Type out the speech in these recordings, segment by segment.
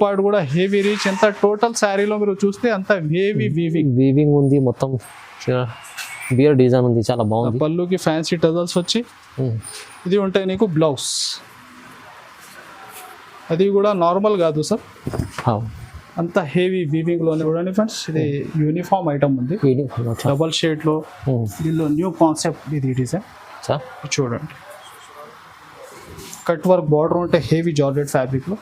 Part కూడా heavy reach. ఎంత total శారీలో మీరు చూస్తే అంత హెవీ వీవింగ్ ఉంది, మొత్తం బియర్ డిజైన్ ఉంది, చాలా బాగుంది. పళ్ళుకి ఫ్యాన్సీ టజల్స్ వచ్చి ఇది ఉంటాయి నీకు బ్లౌజ్. అది కూడా నార్మల్ కాదు సార్, అంత హెవీ వీవింగ్ లోనే చూడండి ఫ్రెండ్స్. ఇది యూనిఫామ్ ఐటమ్ ఉంది, డబల్ షేడ్ లో. దీనిలో న్యూ కాన్సెప్ట్ ఇది డిజైన్ చూడండి. కట్ వర్క్ బార్డర్ ఉంటే హెవీ జార్జెట్ ఫ్యాబ్రిక్ లో.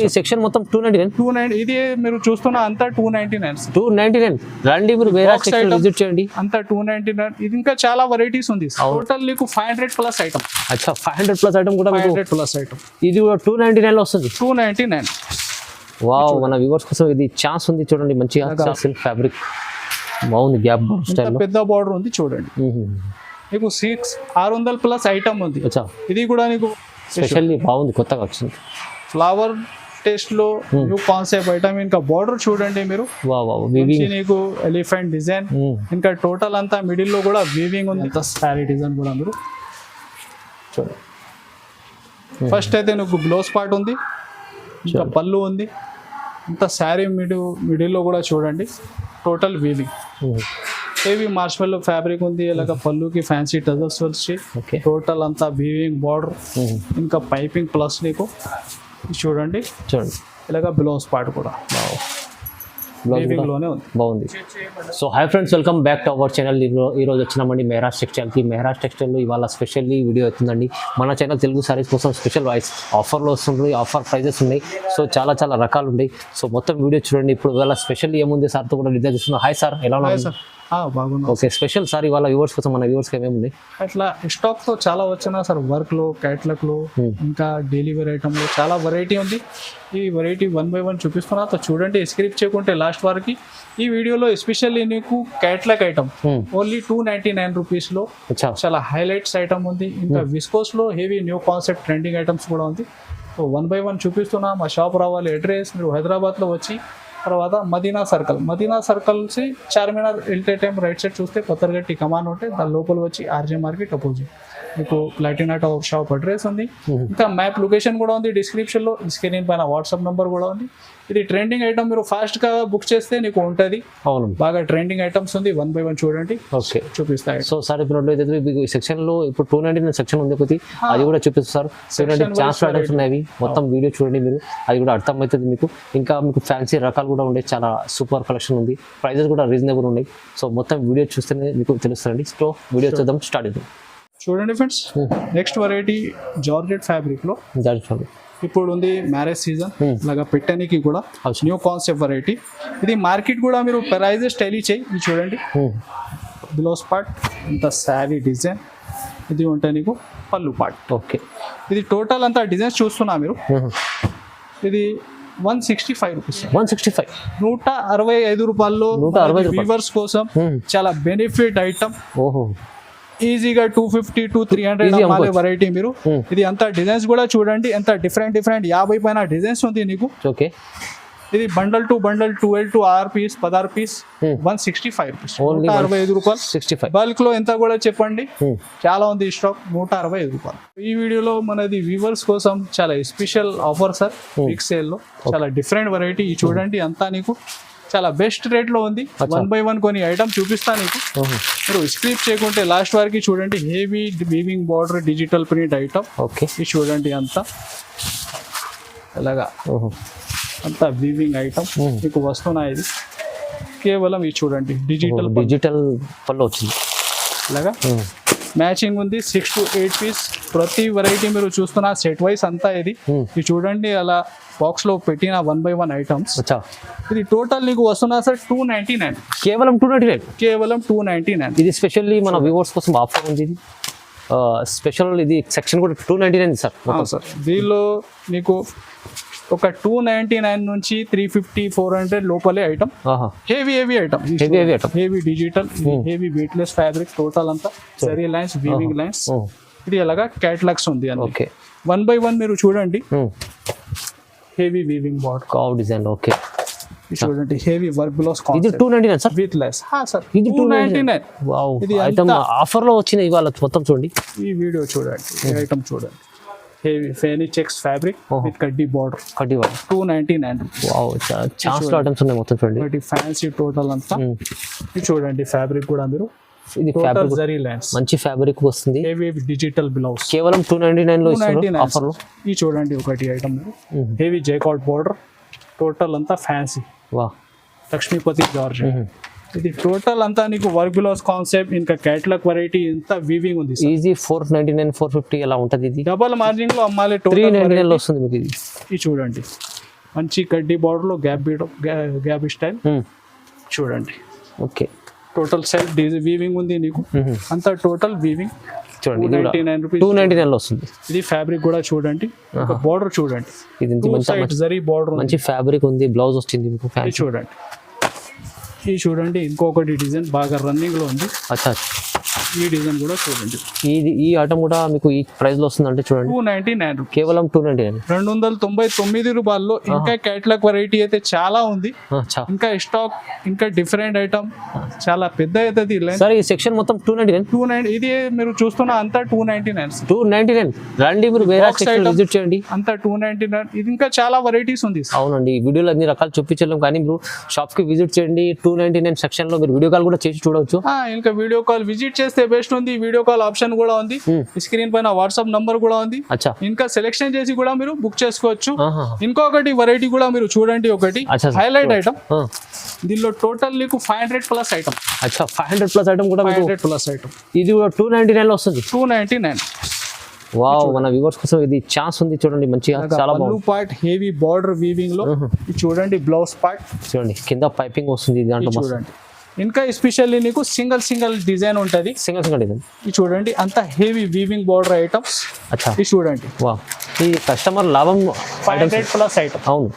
ఈ సెక్షన్ మొత్తం 299. ఇది మీరు చూస్తున్న అంతా 299. 299 రండి మీరు వేరే సెక్షన్ విజిట్ చేయండి. అంతా 299. ఇది ఇంకా చాలా వెరైటీస్ ఉంది. టోటల్ మీకు 500 ప్లస్ ఐటమ్. అచ్చా 500 ప్లస్ ఐటమ్ కూడా 500 ప్లస్ ఐటమ్. ఇది కూడా 299 లో వస్తుంది. 299. వావ్, మన వ్యూవర్స్ కోసం ఇది ఛాన్స్ ఉంది చూడండి. మంచిగా సిల్క్ ఫ్యాబ్రిక్ బాగుంది, గ్యాప్ స్టైల్ లో పెద్ద బార్డర్ ఉంది చూడండి. మీకు 600 ప్లస్ ఐటమ్ ఉంది. అచ్చా ఇది కూడా నీకు స్పెషల్లీ బాగుంది, కొత్తగా వచ్చింది. ఫ్లవర్ టేస్ట్ లో న్యూ కాన్సెప్ట్ ఐటమ్. ఇంకా బార్డర్ చూడండి మీరు, నీకు ఎలిఫెంట్ డిజైన్. ఇంకా టోటల్ అంతా మిడిల్ లో కూడా వీవింగ్ ఉంది. అంత శారీ డిజైన్ కూడా మీరు చూడండి. ఫస్ట్ అయితే నీకు బ్లౌజ్ పార్ట్ ఉంది, ఇంకా పళ్ళు ఉంది. ఇంత శారీ మిడిల్ లో కూడా చూడండి టోటల్ వీవింగ్. హెవీ మార్ష్మెల్లో ఫ్యాబ్రిక్ ఉంది. ఇలాగ పళ్ళుకి ఫ్యాన్సీ టజల్స్ వచ్చి టోటల్ అంతా వీవింగ్ బార్డర్, ఇంకా పైపింగ్ ప్లస్ నీకు చూడండి. ఇలాగ బ్లౌజ్ పార్ట్ కూడా బాగుంది. So hi friends, welcome back to our channel. ఈరోజు వచ్చినామండి మెహరాజ్ టెక్స్టైల్కి. మెహరాజ్ టెక్స్టైల్లో ఇవాళ స్పెషల్లీ వీడియో అవుతుందండి. మన ఛానల్ తెలుగు సారీస్ కోసం స్పెషల్ వైస్ ఆఫర్లో వస్తుంది, ఆఫర్ ప్రైజెస్ ఉన్నాయి. సో చాలా చాలా రకాలు ఉన్నాయి. సో మొత్తం వీడియో చూడండి. ఇప్పుడు ఇవాళ స్పెషల్లీ ఏముంది సార్తో కూడా డిజైన్ చేస్తున్నాం. హాయ్ సార్, ఎలా ఉన్నారు? బాగుంది. ఓకే, స్పెషల్ సార్ ఇవాళ వ్యూవర్స్ కోసం, మన వ్యూవర్స్కి ఏమేమి ఉంది? అట్లా స్టాక్ తో చాలా వచ్చినా సార్, వర్క్ లో, క్యాట్లాగ్ లో, ఇంకా డైలీ వేర్ ఐటమ్ లో చాలా వెరైటీ ఉంది. ఈ వెరైటీ 1 బై 1 చూపిస్తున్నా, చూడండి. స్క్రిప్ చేయకుంటే లాస్ట్ వరకు. ఈ వీడియోలో ఎస్పెషల్లీ నీకు క్యాట్లాగ్ ఐటమ్ ఓన్లీ 299 రూపీస్ లో చాలా హైలైట్స్ ఐటమ్ ఉంది. ఇంకా విస్కోస్ లో heavy new concept trending items కూడా ఉంది. సో 1 బై 1 చూపిస్తున్నా. మా షాప్ రావాలి, అడ్రస్ మీరు హైదరాబాద్ లో వచ్చి తర్వాత మదీనా సర్కిల్ నుంచి చార్మినార్ వెళ్తే టైం రైట్ సైడ్ చూస్తే పత్తర్గట్టి కమాన్ ఉంటే దాని లోపల వచ్చి ఆర్జే మార్కెట్ అపోజిట్ మీకు ప్లాటినా షాప్ అడ్రస్ ఉంది. ఇంకా మ్యాప్ లొకేషన్ కూడా ఉంది డిస్క్రిప్షన్ లో. స్క్రీన్ పైన వాట్సాప్ నెంబర్ కూడా ఉంది. ఇది ట్రెండింగ్ ఐటమ్, మీరు ఫాస్ట్ గా బుక్ చేస్తే నీకు ఉంటుంది. అవును, బాగా ట్రెండింగ్ ఐటమ్స్ ఉంది. 1 బై 1 చూడండి. ఓకే, చూపిస్తాయి. సో సార్ ఇప్పుడు సెక్షన్ లో ఇప్పుడు 299 సెక్షన్ ఉంది ఒకటి, అది కూడా చూపిస్తారు. ఛాన్స్ ఐటమ్స్ ఉన్నాయి, మొత్తం వీడియో చూడండి మీరు, అది కూడా అర్థమవుతుంది మీకు. ఇంకా మీకు ఫ్యాన్సీ రకాలు కూడా ఉండే, చాలా సూపర్ కలెక్షన్ ఉంది. ప్రైజెస్ కూడా రీజనబుల్ ఉన్నాయి. సో మొత్తం వీడియో చూస్తేనే మీకు తెలుస్తుంది. సో వీడియో చూద్దాం, స్టార్ట్ చేద్దాం. చూడండి friends, next variety georgette fabric లో. ఇప్పుడు ఉంది మ్యారేజ్ సీజన్ లాగా పెట్టడానికి కూడా న్యూ కాన్సెప్ట్ వెరైటీ. ఇది మార్కెట్ కూడా మీరు ప్రైజెస్ టెలీ చేయి. ఇది చూడండి, బ్లౌజ్ పార్ట్, ఇంత శారీ డిజైన్. ఇది ఉంటాయి నీకు పళ్ళు పార్ట్. ఓకే, ఇది టోటల్ అంతా డిజైన్స్ చూస్తున్నా మీరు. ఇది 165 రూపీస్. 165, 165 రూపాయల్లో వ్యూవర్స్ కోసం చాలా బెనిఫిట్ ఐటమ్. ఓహో, ఈజీగా 250 to 300 వెరైటీ మీరు. ఇది అంత డిజైన్స్ కూడా చూడండి, ఎంత డిఫరెంట్ 50 పైన డిజైన్స్ ఉంది నీకు. ఓకే, ఇది bundle to bundle 12 to 6 piece 16 piece 165 rupees. 165 రూపాయలు. 65 బల్క్ లో ఎంత కూడా చెప్పండి, చాలా ఉంది స్టాక్. 165 రూపాయలు. ఈ వీడియోలో మనది వ్యూవర్స్ కోసం చాలా special offer sir. Big sale లో చాలా డిఫరెంట్ వెరైటీ చూడండి. అంతా నీకు చాలా బెస్ట్ రేట్ లో ఉంది. 1 బై 1 కొన్ని ఐటమ్ చూపిస్తా నీకు. మీరు స్క్రిప్ చేయకుంటే లాస్ట్ వరకు చూడండి. Heavy weaving border digital print item. Okay, ఇది చూడండి అంతా ఎలాగా అంతా వీవింగ్ ఐటమ్ మీకు వస్తున్నాయి. ఇది కేవలం ఇది చూడండి, డిజిటల్ పళ్ళు వచ్చింది. ఇలాగా మ్యాచింగ్ ఉంది. 6 to 8 పీస్ ప్రతి వెరైటీ మీరు చూస్తున్నా సెట్ వైస్ అంతా. ఇది చూడండి, అలా బాక్స్ లో పెట్టిన 1 బై 1 ఐటమ్స్. ఇది టోటల్ నీకు వస్తున్నా సార్ 299. కేవలం 299. కేవలం 299. ఇది స్పెషల్లీ మన వ్యూవర్స్ కోసం ఆఫర్ ఉంది. ఇది స్పెషల్, ఇది సెక్షన్ కూడా 299 సార్. సార్ దీనిలో మీకు ఒక 299 నుంచి 350 400 లోపలే item. Heavy item, heavy digital, heavy weightless fabric. Total అంతా సరీ లైన్స్, వీవింగ్ లైన్స్. ఇది అలాగా క్యాటలాగ్స్ ఉంది. ఓకే, 1 బై 1 మీరు చూడండి. Heavy weaving border curve design. Okay, చూడండి హెవీ వర్క్ బ్లౌజ్. ఇది 299 సార్, విత్ లెస్. సార్ ఇది 299. వావ్, ఇది ఐటమ్ ఆఫర్ లో వచ్చిన ఇవాళ మొత్తం చూడండి. ఈ వీడియో చూడండి, ఈ ఐటమ్ చూడండి. హెవీ ఫెనీ చెక్స్ ఫ్యాబ్రిక్ విత్ కడ్డీ బార్డర్ కడ్డీ వాడు 299. వావ్ ఛాన్స్ ఐటమ్స్ ఉన్నాయి మొత్తం చూడండి. ఒకటి ఫ్యాన్సీ టోటల్ అంతా ఇది చూడండి. ఫ్యాబ్రిక్ కూడా మీరు ఇది టోటల్ ఫ్యాబ్రిక్ జరీ లైన్స్, మంచి ఫ్యాబ్రిక్ వస్తుంది. హెవీ డిజిటల్ బ్లౌజ్ కేవలం 299 లో ఇస్తారు 299 ఆఫర్ లో. ఇది చూడండి ఒకటి ఐటమ్ హెవీ జైకాట్ బార్డర్ టోటల్ అంతా ఫ్యాన్సీ వా లక్ష్మీపతి జార్జ్. ఇది టోటల్ అంతా నీకు వర్క్ బ్లౌజ్ కాన్సెప్ట్, ఇంకా క్యాటలాగ్ వెరైటీ ఇంత వీవింగ్ ఉంది. ఈజీ 499 450 ఎలా ఉంటది. ఇది డబల్ మార్జిన్ లో అమ్మాలి. 399 లో వస్తుంది మీకు ఇది. ఇది చూడండి మంచి కడ్డీ బార్డర్ లో గ్యాప్ స్టైల్ చూడండి. ఓకే టోటల్ సెల్ఫ్ వీవింగ్ ఉంది నీకు అంతా టోటల్ వీవింగ్ చూడండి. ఇది కూడా 299 రూపీస్ 299 లో వస్తుంది. ఇది ఫ్యాబ్రిక్ కూడా చూడండి. బార్డర్ చూడండి ఇది మంచి జరీ బార్డర్ మంచి ఫ్యాబ్రిక్ ఉంది. బ్లౌజ్ వస్తుంది మీకు ఫ్యాన్సీ చూడండి. ఇది చూడండి ఇంకొకటి డిజైన్ బాగా రన్నింగ్ లో ఉంది. అచ్చా ఈ డిజైన్ కూడా చూడండి. ఈ ఐటమ్ కూడా మీకు ఈ ప్రైస్ లో వస్తుంది అంటే చూడండి 299 రూపీస్. కేవలం 299 299 రూపాయల్లో. ఇంకా క్యాటలాగ్ వెరైటీ అయితే చాలా ఉంది. ఇంకా స్టాక్ ఇంకా డిఫరెంట్ ఐటమ్ చాలా పెద్ద అవుతుంది. సార్ ఈ సెక్షన్ మొత్తం 299. ఇది మీరు చూస్తున్న అంతా 299 రండి మీరు వేరే సెక్షన్ విజిట్ చేయండి. అంతా 299. ఇది ఇంకా చాలా వెరైటీస్ ఉంది. అవునండి ఈ వీడియోలో అన్ని రకాలు చూపించలేం కానీ మీరు షాప్ కి విజిట్ చేయండి. 299 సెక్షన్ లో మీరు వీడియో కాల్ కూడా చేసి చూడవచ్చు. ఇంకా వీడియో కాల్ విజిట్ చేస్తే బెస్ట్ ఉంది. వీడియో కాల్ ఆప్షన్ కూడా ఉంది. స్క్రీన్ పైన వాట్సాప్ నంబర్ కూడా ఉంది. ఇంకా సెలెక్షన్ చేసి కూడా మీరు బుక్ చేసుకోవచ్చు. ఇంకొకటి వెరైటీ కూడా మీరు చూడండి. ఒకటి హైలైట్ ఐటమ్ దీనిలో టోటల్ నీకు 500 ప్లస్ ఐటమ్. 500 ప్లస్ ఐటమ్ కూడా 500 ప్లస్ ఐటమ్. ఇది కూడా 299 లో వస్తుంది. 299. వావ్ మన వ్యూవర్స్ కోసం ఇది ఛాన్స్ ఉంది చూడండి. మంచిగా చాలా బాగుంది. పార్ట్ హెవీ బార్డర్ వీవింగ్ లో చూడండి. బ్లౌజ్ పార్ట్ చూడండి కింద పైపింగ్ వస్తుంది దాంట్లో చూడండి. ఇంకా ఎస్పెషల్లీ నీకు సింగిల్ డిజైన్ ఉంటది. సింగిల్ డిజైన్ ఇది చూడండి అంత హెవీ వీవింగ్ బార్డర్ ఐటమ్స్. ఇది చూడండి. వావ్ ఈ కస్టమర్ లాభం 500 ప్లస్ ఐటమ్. అవును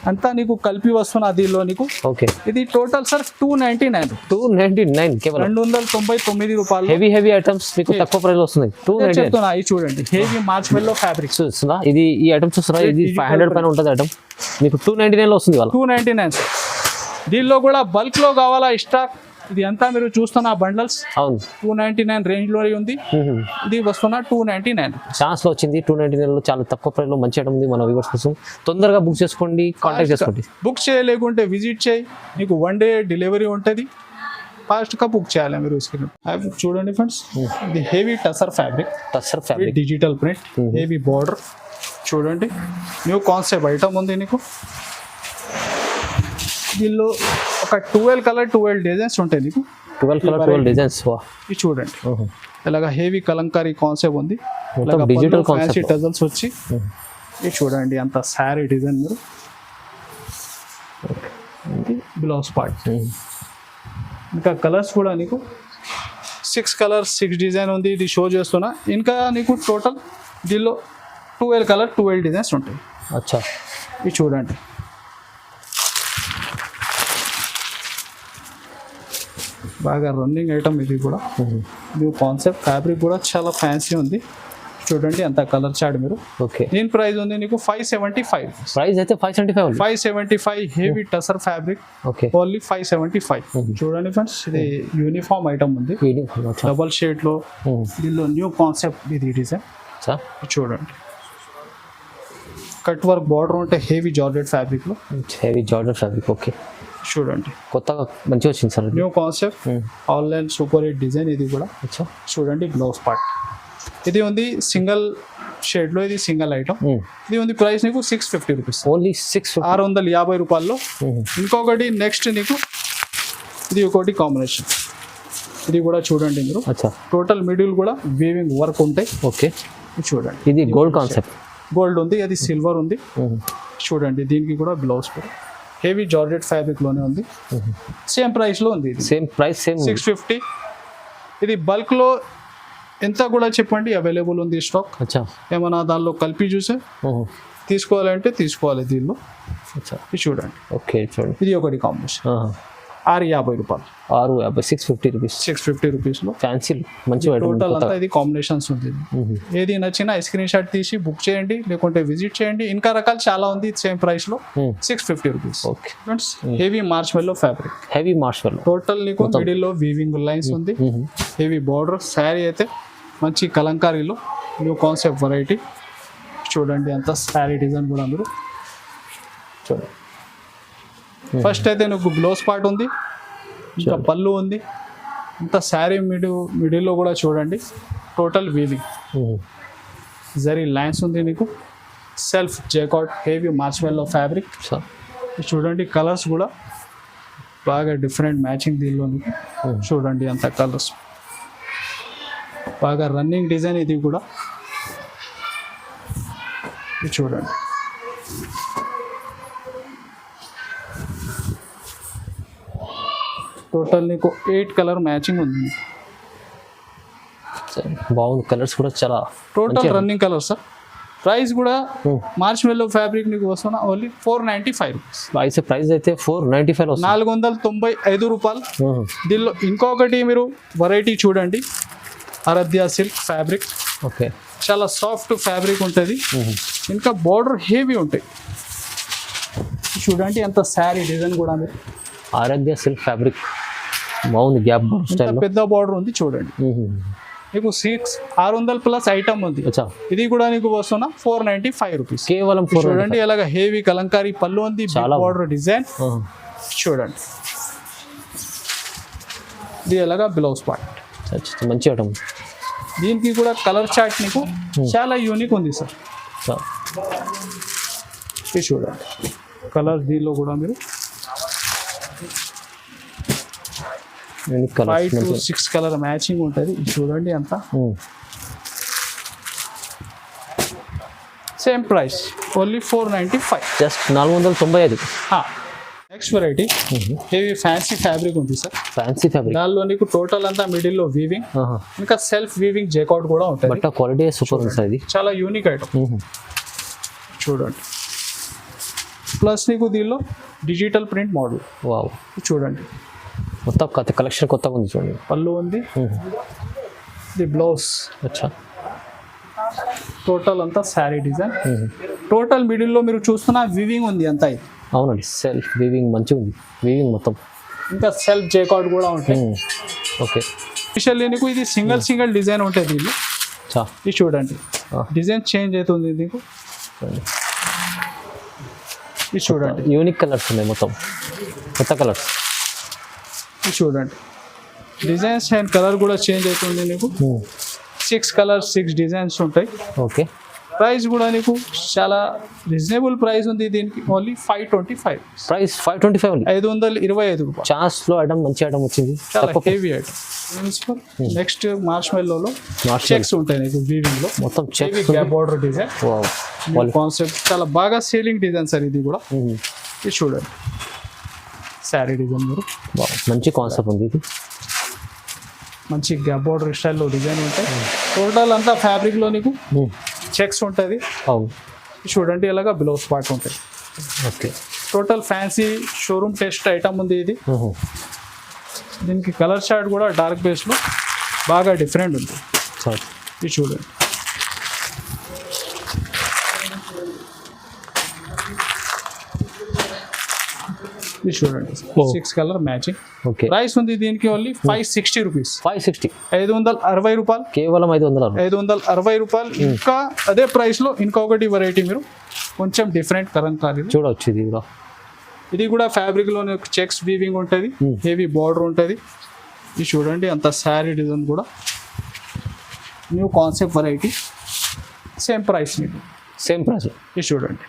అంతా నీకు కలిపి వస్తున్న దీనిలో నీకు. ఓకే ఇది టోటల్ సార్ 299 కేవలం 299 రూపాయలు. హెవీ ఐటమ్స్ మీకు తక్కువ ప్రైస్ వస్తుంది. 299 ఇది చూడండి హెవీ మార్చ్ మెల్లో ఫ్యాబ్రిక్ చూస్తున్నా. ఇది ఈ ఐటమ్ చూస్తున్నా. ఇది 500 పైన ఉంటుంది ఐటమ్ మీకు 299 లో వస్తుంది. 299 దీనిలో కూడా బల్క్ లో కావాలా స్టాక్. ఇది అంతా మీరు చూస్తున్న బండల్స్. అవును 299 రేంజ్ లో ఉంది. ఇది వస్తున్న 299 ఛాన్స్ లో వచ్చింది. 299 లో చాలా తక్కువ ప్రైస్ లో మంచి ఐటమ్ ఉంది. మన వ్యూవర్స్ కోసం తొందరగా బుక్ చేసుకోండి. కాంటాక్ట్ చేసుకోండి. బుక్ చేయలేకుంటే విజిట్ చేయి. నీకు 1 డే డెలివరీ ఉంటుంది. ఫాస్ట్ గా బుక్ చేయాలి మీరు. చూడండి ఫ్రెండ్స్ ఇది heavy tussar fabric digital print heavy border చూడండి. న్యూ కాన్సెప్ట్ ఐటమ్ ఉంది నీకు. దీనిలో ఒక 12 కలర్ 12 డిజైన్స్ ఉంటాయి నీకు. 12 కలర్ 12 డిజైన్స్. ఇది చూడండి ఇలాగ హెవీ కలంకారీ కాన్సెప్ట్ ఉంది. డిజిటల్ ఫ్యాన్సీ టజల్స్ వచ్చి ఇది చూడండి అంత సారీ డిజైన్ మీరు. బ్లౌజ్ పార్ట్ ఇంకా కలర్స్ కూడా నీకు 6 కలర్స్ 6 డిజైన్ ఉంది. ఇది షో చేస్తున్నా. ఇంకా నీకు టోటల్ దీనిలో 12 కలర్ 12 డిజైన్స్ ఉంటాయి. అచ్చా ఇది చూడండి బాగా రన్నింగ్ ఐటమ్. ఇది కూడా న్యూ కాన్సెప్ట్ ఫ్యాబ్రిక్ కూడా చాలా ఫ్యాన్సీ ఉంది. చూడండి అంత కలర్ చార్ట్ మీరు. ఓకే దీని ప్రైస్ ఉంది నీకు 575. ప్రైస్ అయితే 575 heavy tussar fabric. Okay only 575. చూడండి ఫ్రెండ్స్ ఇది యూనిఫామ్ ఐటమ్ ఉంది. డబల్ షేడ్ లో దీనిలో న్యూ కాన్సెప్ట్ ఇది డిజైన్ చూడండి. కట్ వర్క్ బార్డర్ ఉంటే హెవీ జార్జెట్ ఫ్యాబ్రిక్ లో. ఓకే చూడండి కొత్తగా మంచిగా వచ్చింది sir. New concept online super hit design. ఇది కూడా చూడండి బ్లౌజ్ పార్ట్. ఇది ఉంది సింగిల్ షేడ్ లో. ఇది సింగిల్ ఐటమ్. ఇది ఉంది ప్రైస్ నీకు 650 రూపీస్. ఓన్లీ 650 రూపాయల్లో. ఇంకొకటి నెక్స్ట్ నీకు ఇది ఒకటి కాంబినేషన్. ఇది కూడా చూడండి మీరు. టోటల్ మిడిల్ కూడా వీవింగ్ వర్క్ ఉంటాయి. ఓకే చూడండి ఇది గోల్డ్ కాన్సెప్ట్. గోల్డ్ ఉంది. అది సిల్వర్ ఉంది. చూడండి దీనికి కూడా బ్లౌజ్ కూడా హెవీ జార్జెట్ ఫ్యాబ్రిక్ లోనే ఉంది. సేమ్ ప్రైస్ లో ఉంది. Same price 650. ఇది బల్క్ లో ఎంత కూడా చెప్పండి అవైలబుల్ ఉంది స్టాక్. ఏమన్నా దానిలో కలిపి చూసే తీసుకోవాలంటే తీసుకోవాలి. దీనిలో చూడండి. ఓకే చూడండి ఇది ఒకటి కాంబినేషన్. 650 రూపాయలు. 650 రూపీస్. 650 రూపీస్ లో ఫ్యాన్సీ మంచి టోటల్ అంతా ఇది కాంబినేషన్స్ ఉంది. ఏది నచ్చినా స్క్రీన్ షాట్ తీసి బుక్ చేయండి లేకుంటే విజిట్ చేయండి. ఇంకా రకాలు చాలా ఉంది సేమ్ ప్రైస్ లో. 650 rupees. Okay friends heavy March మెల్లో ఫ్యాబ్రిక్. టోటల్ నీకు మిడిల్ లో వీవింగ్ లైన్స్ ఉంది. హెవీ బార్డర్ శారీ అయితే మంచి కలంకారీలో న్యూ కాన్సెప్ట్ వెరైటీ. చూడండి అంత శారీ డిజైన్ కూడా మీరు చూడండి. ఫస్ట్ అయితే నీకు బ్లౌజ్ పార్ట్ ఉంది, ఇంకా పళ్ళు ఉంది, ఇంత శారీ మిడిల్లో కూడా చూడండి టోటల్ వీవింగ్ జరీ లైన్స్ ఉంది నీకు. Self jacquard heavy marshmallow fabric. చూడండి కలర్స్ కూడా బాగా డిఫరెంట్ మ్యాచింగ్ దీనిలో నీకు. చూడండి అంత కలర్స్ బాగా రన్నింగ్ డిజైన్ ఇది కూడా. ఇది చూడండి టోటల్ నీకు 8 కలర్ మ్యాచింగ్ ఉంది. బాగుంది, కలర్స్ కూడా చాలా total running colour sir. Price కూడా మార్చ్మెల్లో ఫ్యాబ్రిక్ నీకు వస్తున్నా ఓన్లీ 495 రూపీస్. ప్రైస్ అయితే 495 495 రూపాయలు. దీనిలో ఇంకొకటి మీరు వెరైటీ చూడండి, ఆరాధ్య సిల్క్ ఫ్యాబ్రిక్. ఓకే, చాలా సాఫ్ట్ ఫ్యాబ్రిక్ ఉంటుంది, ఇంకా బార్డర్ హెవీ ఉంటాయి. చూడండి అంత శారీ డిజైన్ కూడా మీరు. ఆరాధ్య సిల్క్ ఫ్యాబ్రిక్ బాగుంది, గ్యాప్ స్టైల్ పెద్ద బార్డర్ ఉంది చూడండి. నీకు 600 ప్లస్ ఐటమ్ ఉంది. ఇది కూడా నీకు వస్తున్నా 495 రూపీస్ కేవలం. చూడండి ఎలాగ హెవీ కలంకారీ పళ్ళు ఉంది, బార్డర్ డిజైన్ చూడండి. ఇది ఎలాగా బ్లౌజ్ పార్ట్ మంచి ఐటమ్. దీనికి కూడా కలర్ చార్ట్ నీకు చాలా యూనిక్ ఉంది సార్. ఇది చూడండి కలర్ దీనిలో కూడా మీరు 5 to 6 కలర్ మ్యాచింగ్ ఉంటుంది. చూడండి అంతా same price only 495. Just 495. Next variety heavy fancy fabric ఉంది సార్. ఫ్యాన్సీ ఫ్యాబ్రిక్ దానిలో నీకు టోటల్ అంతా మిడిల్లో వీవింగ్, ఇంకా సెల్ఫ్ వీవింగ్ జేకౌట్ కూడా ఉంటుంది. బట్ క్వాలిటీ సూపర్ ఉంది సార్. ఇది చాలా యూనిక్ ఐటమ్ చూడండి. ప్లస్ నీకు దీనిలో డిజిటల్ ప్రింట్ మోడల్. వావ్, చూడండి మొత్తం కలెక్షన్ కొత్తగా ఉంది చూడండి. పళ్ళు ఉంది, ది బ్లౌజ్. అచ్చా, టోటల్ అంతా శారీ డిజైన్. టోటల్ మిడిల్లో మీరు చూస్తున్న వీవింగ్ ఉంది అంతా. ఇది అవునండి, సెల్ఫ్ వీవింగ్ మంచిగా ఉంది, వీవింగ్ మొత్తం. ఇంకా సెల్ఫ్ జేకౌట్ కూడా ఉంటాయి. ఓకే, స్పెషల్లీ నీకు ఇది సింగిల్ డిజైన్ ఉంటుంది దీనిలో. ఇది చూడండి డిజైన్ చేంజ్ అవుతుంది నీకు. ఇది చూడండి యూనిక్ కలర్స్ ఉన్నాయి, మొత్తం కొత్త కలర్స్. ఇది చూడండి డిజైన్స్ అండ్ కలర్ కూడా చేంజ్ అవుతుంది నీకు. 6 కలర్స్ 6 డిజైన్స్ ఉంటాయి. ఓకే, ప్రైస్ కూడా నీకు చాలా రీజనబుల్ ప్రైస్ ఉంది. దీనికి ఓన్లీ 525. ప్రైస్ 525 ఉంది. 525 రూపాయలు. ఛాన్స్లో ఐటమ్ మంచి ఐటమ్ వచ్చింది, చాలా హెవీ ఐటమ్. నెక్స్ట్ మార్ష్మెల్లోలో చెక్స్ ఉంటాయి నీకు వీవింగ్ లో. మొత్తం checks, gap border design concept చాలా బాగా సేలింగ్ డిజైన్ సార్ ఇది కూడా. ఇది చూడండి శారీ డిజైన్ మీరు. మంచి కాన్సెప్ట్ ఉంది ఇది. మంచి గ్యాప్ బార్డర్ స్టైల్లో డిజైన్ ఉంటాయి. టోటల్ అంతా ఫ్యాబ్రిక్లో నీకు చెక్స్ ఉంటుంది. చూడండి ఇలాగా బ్లౌజ్ పార్ట్ ఉంటుంది. Okay, total fancy showroom test item ఉంది ఇది. దీనికి కలర్ చార్ట్ కూడా డార్క్ బేస్లో బాగా డిఫరెంట్ ఉంది. ఇది చూడండి ఇది చూడండి 6 కలర్ మ్యాచింగ్. ఓకే, ప్రైస్ ఉంది దీనికి ఓన్లీ 560 రూపీస్. 560 రూపాయలు కేవలం 560 రూపాయలు. ఇంకా అదే ప్రైస్ లో ఇంకొకటి వెరైటీ మీరు కొంచెం డిఫరెంట్ కలంకారీ చూడవచ్చు. ఇది కూడా ఫ్యాబ్రిక్ లో చెక్స్ వీవింగ్ ఉంటుంది, హెవీ బార్డర్ ఉంటుంది. ఇది చూడండి అంత శారీ డిజైన్ కూడా new concept variety. Same price మీకు. ఇది చూడండి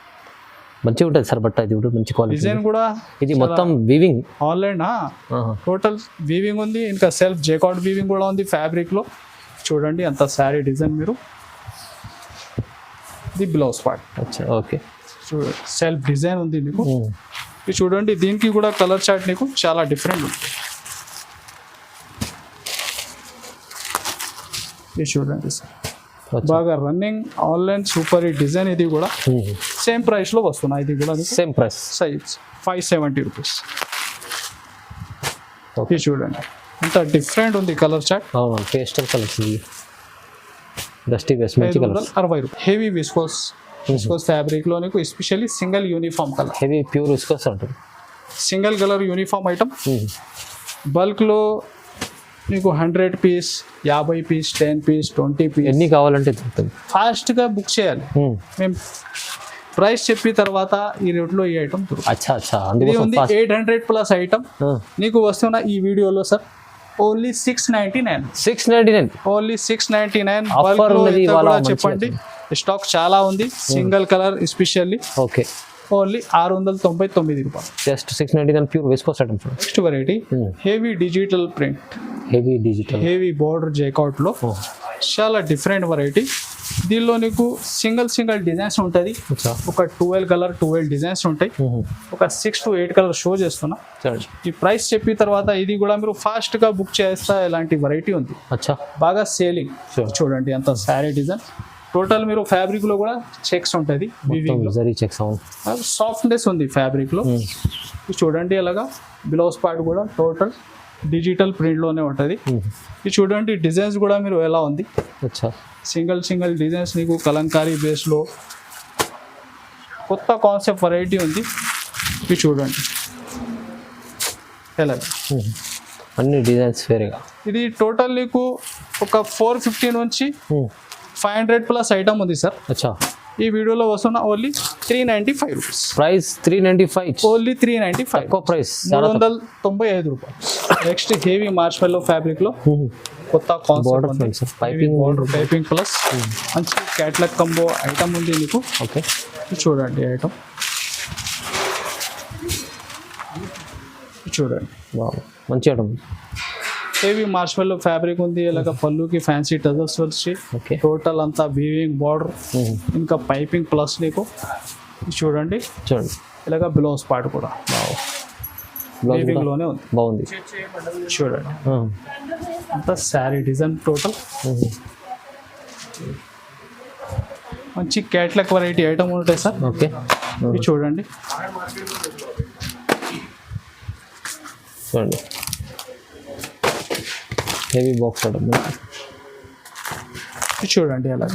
మంచిగా ఉంటుంది సార్. బట్ ఇది కూడా మంచి క్వాలిటీ డిజైన్ కూడా. ఇది మొత్తం వీవింగ్ ఆన్లైన్ టోటల్ వీవింగ్ ఉంది, ఇంకా సెల్ఫ్ జేకౌట్ వీవింగ్ కూడా ఉంది ఫ్యాబ్రిక్ లో. చూడండి అంత శారీ డిజైన్ మీరు. ఇది blouse part. Okay, self design ఉంది మీకు. ఇది చూడండి దీనికి కూడా కలర్ చార్ట్ నీకు చాలా డిఫరెంట్ ఉంది. ఇది చూడండి సార్ బాగా running online super hit design. ఇది కూడా సేమ్ ప్రైస్ లో వస్తున్నాయి. ఇది కూడా సేమ్ ప్రైస్ సైజ్ 570 రూపీస్. ఇది చూడండి ఇంత డిఫరెంట్ ఉంది colour chart. Pastel colours, dusty waste, మంచి కలర్. 560 రూపాయలు. హెవీ విస్కోస్ ఫ్యాబ్రిక్ లో నీకు especially single uniform colour. Heavy pure viscose ఉంటుంది. Single colour uniform item. Bulk లో మీకు 100 పీస్ 50 పీస్ 10 పీస్ 20 పీస్ ఎన్ని కావాలంటే దొరుకుతుంది. ఫాస్ట్గా బుక్ చేయాలి. మేము ప్రైస్ చెప్పిన తర్వాత ఈ రేట్లో ఈ ఐటమ్ అచ్చా అచ్చా ఇది ఉంది 800+ ఐటమ్ నీకు వస్తున్న ఈ వీడియోలో సార్ ఓన్లీ 699 ఓన్లీ 699 ఆఫర్ ఉన్నది ఇవాళ చెప్పండి. స్టాక్ చాలా ఉంది, single colour especially. Okay, only 699 రూపాయలు. Just 699 pure viscose items. Next variety heavy digital print, heavy border jacquard లో చాలా డిఫరెంట్ వెరైటీ. దీనిలో నీకు సింగిల్ డిజైన్స్ ఉంటుంది. ఒక 12 కలర్ 12 డిజైన్స్ ఉంటాయి. ఒక 6 to 8 కలర్ షో చేస్తున్నా. ఈ ప్రైస్ చెప్పిన తర్వాత ఇది కూడా మీరు ఫాస్ట్ గా బుక్ చేస్తా ఇలాంటి వెరైటీ ఉంది. బాగా సేలింగ్. చూడండి అంత శారీ డిజైన్. టోటల్ మీరు ఫ్యాబ్రిక్ లో కూడా చెక్స్ ఉంటుంది, సాఫ్ట్నెస్ ఉంది ఫ్యాబ్రిక్ లో. చూడండి అలాగా బ్లౌజ్ పార్ట్ కూడా టోటల్ డిజిటల్ ప్రింట్ లోనే ఉంటుంది. ఇది చూడండి డిజైన్స్ కూడా మీరు ఎలా ఉంది. సింగిల్ డిజైన్స్ నీకు కలంకారీ బేస్ లో కొత్త కాన్సెప్ట్ వెరైటీ ఉంది. ఇది చూడండి ఎలా అన్ని డిజైన్స్ వేరేగా. ఇది టోటల్ నీకు ఒక 450 నుంచి 500+ ఐటమ్ ఉంది సార్. అచ్చా, ఈ వీడియోలో వస్తున్న ఓన్లీ 395 రూపీస్. Price 395 only 395. తక్కువ ప్రైస్ 395 రూపాయలు. నెక్స్ట్ హెవీ మార్ష్మెల్లో ఫ్యాబ్రిక్ లో కొత్త కాన్సెప్ట్ పైపింగ్ ప్లస్ మంచి క్యాట్లాగ్ కంబో ఐటమ్ ఉంది మీకు. ఓకే, చూడండి ఐటమ్ చూడండి మంచి ఐటమ్. హెవీ మార్ష్మెల్లో ఫ్యాబ్రిక్ ఉంది. ఇలాగ పళ్ళుకి ఫ్యాన్సీ టజల్స్ వచ్చి టోటల్ అంతా వీవింగ్ బార్డర్ ఇంకా పైపింగ్ ప్లస్ నీకు చూడండి ఇలాగ బ్లౌజ్ పార్ట్ కూడా వీవింగ్ లోనే ఉంది. బాగుంది చూడండి అంతా శారీ డిజైన్ టోటల్ మంచి క్యాట్లాగ్ వెరైటీ ఐటమ్ ఉంటాయి సార్. ఓకే, చూడండి హెవీ బాక్స్ ఐటమ్ చూడండి అలా.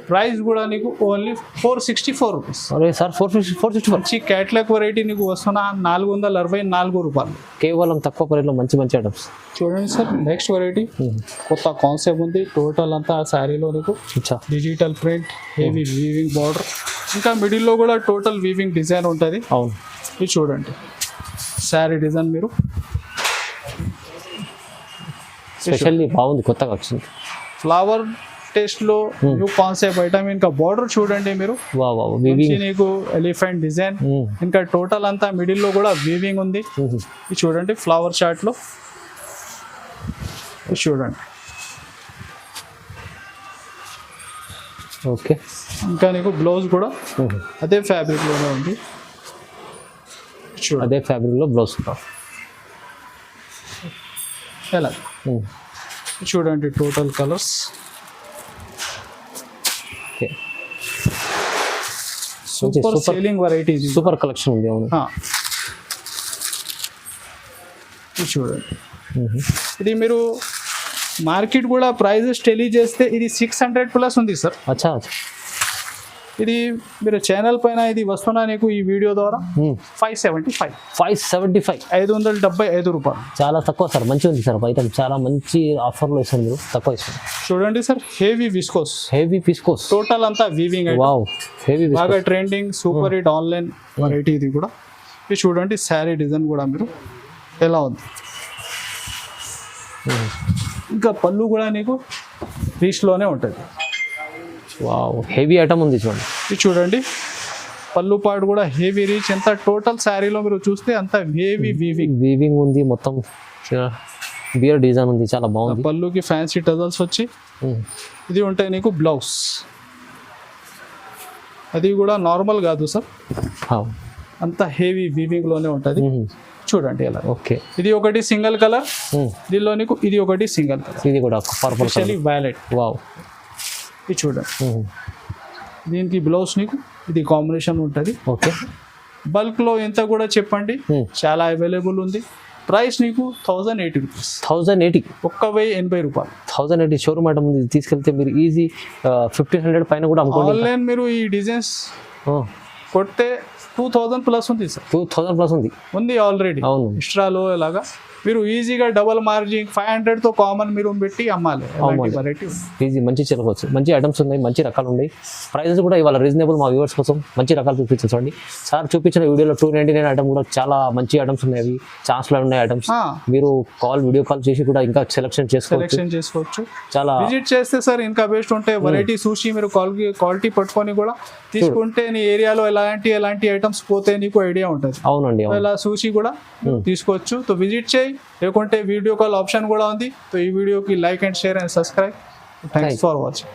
ప్రైస్ కూడా నీకు ఓన్లీ 464 రూపీస్. అరే సార్ 464 మంచి క్యాట్లాగ్ వెరైటీ నీకు వస్తున్న 464 రూపాయలు. కేవలం తక్కువ ప్రైస్లో మంచి ఐటమ్స్. చూడండి సార్ నెక్స్ట్ వెరైటీ కొత్త కాన్సెప్ట్ ఉంది. టోటల్ అంతా శారీలో నీకు digital print, heavy weaving border ఇంకా మిడిల్లో కూడా టోటల్ వీవింగ్ డిజైన్ ఉంటుంది. అవును, ఇది చూడండి శారీ డిజైన్ మీరు స్పెషల్లీ బాగుంది, కొత్తగా వచ్చింది. ఫ్లవర్ టేస్ట్ లో న్యూ కాన్సెప్ట్ ఐటమ్. ఇంకా బార్డర్ చూడండి మీరు నీకు ఎలిఫెంట్ డిజైన్ ఇంకా టోటల్ అంతా మిడిల్ లో కూడా వీవింగ్ ఉంది. ఇది చూడండి ఫ్లవర్ చార్ట్ లో చూడండి. ఓకే, ఇంకా నీకు బ్లౌజ్ కూడా అదే ఫ్యాబ్రిక్ లోనే ఉంది. అదే ఫ్యాబ్రిక్ లో బ్లౌజ్ ఎలా చూడండి total colours. Super selling variety, super collection ఉంది. అవును, చూడండి ఇది మీరు మార్కెట్ కూడా ప్రైజెస్ తెలియజేస్తే ఇది 600+ ఉంది సార్. అచ్చా, ఇది మీరు ఛానల్ పైన ఇది వస్తున్నా నీకు ఈ వీడియో ద్వారా 575 575 రూపాయలు. చాలా తక్కువ సార్, మంచిగా ఉంది సార్ ఐటమ్. చాలా మంచి ఆఫర్లో ఇస్తుంది, మీరు తక్కువ ఇస్తుంది. చూడండి సార్ హెవీ విస్కోస్ టోటల్ అంతా వీవింగ్. హెవీ బాగా trending super hit online variety ఇది కూడా. ఇది చూడండి శారీ డిజైన్ కూడా మీరు ఎలా ఉంది. ఇంకా పళ్ళు కూడా నీకు రీచ్లోనే ఉంటుంది. హెవీ ఐటమ్ ఉంది చూడండి. ఇది చూడండి పళ్ళు పాటు కూడా హెవీ రీచ్. ఎంత టోటల్ శారీలో మీరు చూస్తే అంత హెవీ వీవింగ్ ఉంది. మొత్తం బియర్ డిజైన్ ఉంది, చాలా బాగుంది. పళ్ళుకి ఫ్యాన్సీ టజల్స్ వచ్చి ఇది ఉంటాయి నీకు బ్లౌజ్. అది కూడా నార్మల్ కాదు సార్, అంత హెవీ వీవింగ్ లోనే ఉంటుంది. చూడండి ఎలా. ఓకే, ఇది ఒకటి సింగిల్ కలర్, దీనిలో నీకు ఇది ఒకటి సింగిల్ కలర్. ఇది కూడా పర్పుల్ వైలెట్. ఇది చూడండి దీనికి బ్లౌజ్ నీకు ఇది కాంబినేషన్ ఉంటుంది. ఓకే, బల్క్ లో ఎంత కూడా చెప్పండి, చాలా అవైలబుల్ ఉంది. ప్రైస్ నీకు 1080 రూపీస్. 1080 1080 రూపాయలు. 1080 షోరూమ్ ఐటమ్ ఉంది. తీసుకెళ్తే మీరు ఈజీ 1500 పైన కూడా అమ్ముకోండి. ఆన్లైన్ మీరు ఈ డిజైన్స్ కొడితే 2000+ ఉంది సార్. 2000+ ఉంది ఆల్రెడీ. అవును, ఎక్స్ట్రాలో ఇలాగా మీరు ఈజీగా డబల్ మార్జిన్ 500 తో కామన్ మీరు పెట్టి అమ్మాలి వెరైటీ. ఈజీ మంచి చెలవచ్చు, మంచి ఐటమ్స్ ఉన్నాయి, మంచి రకాలు ఉన్నాయి. ప్రైజెస్ కూడా ఇవాళ రీజనబుల్ మా వ్యూవర్స్ కోసం మంచి రకాలు చూపించండి. సార్ చూపించిన వీడియోలో 299 ఐటమ్ కూడా చాలా మంచి ఐటమ్స్ ఉన్నాయి, ఛాన్స్లో ఉన్నాయి ఐటమ్స్. మీరు వీడియో కాల్ చేసి కూడా ఇంకా సెలెక్షన్ చేసుకోవచ్చు. చాలా విజిట్ చేస్తే సార్ ఇంకా బెస్ట్ ఉంటాయి. వెరైటీ చూసి మీరు క్వాలిటీ పట్టుకొని కూడా తీసుకుంటే నీ ఏరియాలో ఎలాంటి ఐటమ్స్ పోతే నీకు ఐడియా ఉంటుంది. అవునండి, ఇలా చూసి కూడా తీసుకోవచ్చు. తో విజిట్ చేయి, లేకుంటే వీడియో కాల్ ఆప్షన్ కూడా ఉంది. తో ఈ వీడియోకి like and share and subscribe. Thanks for watching.